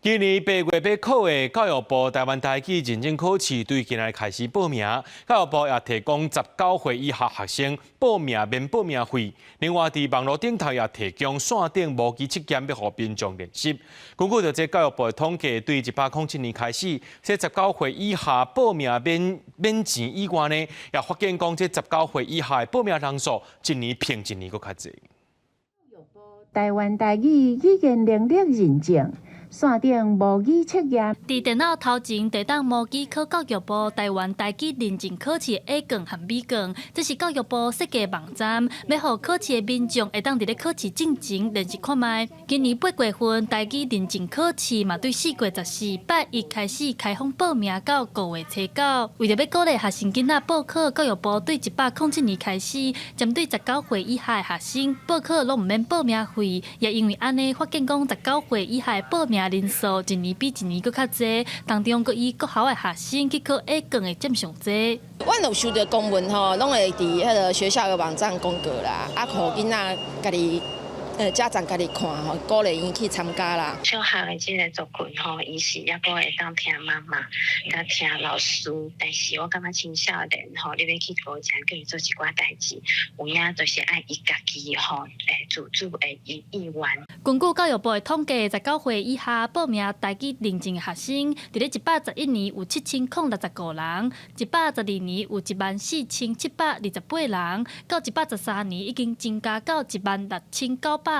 今年8月要考的教育部台湾台语认证考试，对今日开始报名。教育部也提供19岁以下学生报名免报名费。另外，伫网络顶头也提供线顶模拟测验，要互民众练习。根据着这教育部的统计，对107年开始，这19岁以下报名免钱以外呢，也发现讲这19岁以下的报名人数，一年比一年搁较侪。台湾台语语言能力认证。线顶模拟测验，伫电脑头前地当模拟考教育部台湾台语认证考试的 A 卷和 B 卷，这是教育部设计的网站，要互考试的民众会当伫咧考试进前练习看卖。今年8月份台语认证考试嘛，对4月14、8、1开始开放报名到5月初9。为着要鼓励学生囡仔报考，教育部对107年开始，针对19岁以下的学生报考拢唔免报名费，也因为安尼发现讲19岁以下的报名人数一年比一年搁较侪，当中搁以国校的学生去考 A 卷的占上侪。阮有收到公文吼，拢会伫迄个学校的网站公告啦，互囡仔家己。家长家己看吼，鼓励伊去参加啦。小学的这个族群吼，伊是抑阁会当听妈妈，甲听老师。但是我感觉青少年吼，你要去高强叫伊做一寡代志，有影就是爱伊家己吼，自主的意愿。根据教育部的统计，19岁以下报名台语认证的学生，伫咧111年有7065人，112年有14728人，到113年已经增加到16939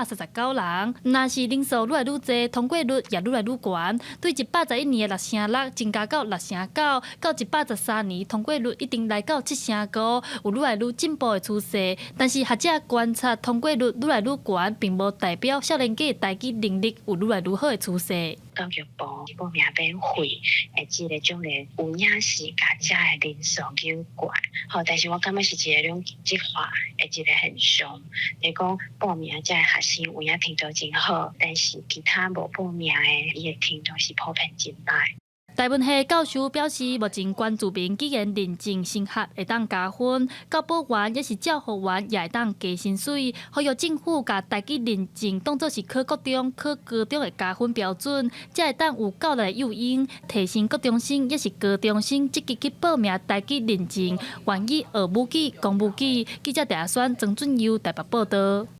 人。若是人数愈来愈侪，通过率也愈来愈悬。对111年的6.6增加到6.9，到113年通过率一定来到7.5，有愈来愈进步的趋势。但是学者观察，通过率愈来愈悬，并无代表少年家的台语能力有愈来愈好的趋势。教育部报名免费，即个种类有影是家遮的人数有悬，好，但是我感觉是一个两极化的一个现象。你讲报名遮的学生有影程度真好，但是其他无报名的，伊的程度是普遍真歹。台文系教授表示，目前关注民语言认证升学会当加分，教保员也是教学员也会当加薪水。呼吁政府把台语认证当作是考国中、考高中的加分标准，才会当有教育的诱因，提升国中生也是高中生积极去报名台语认证，愿意学母语、讲母语。记者陈阿轩、曾俊佑台北报道。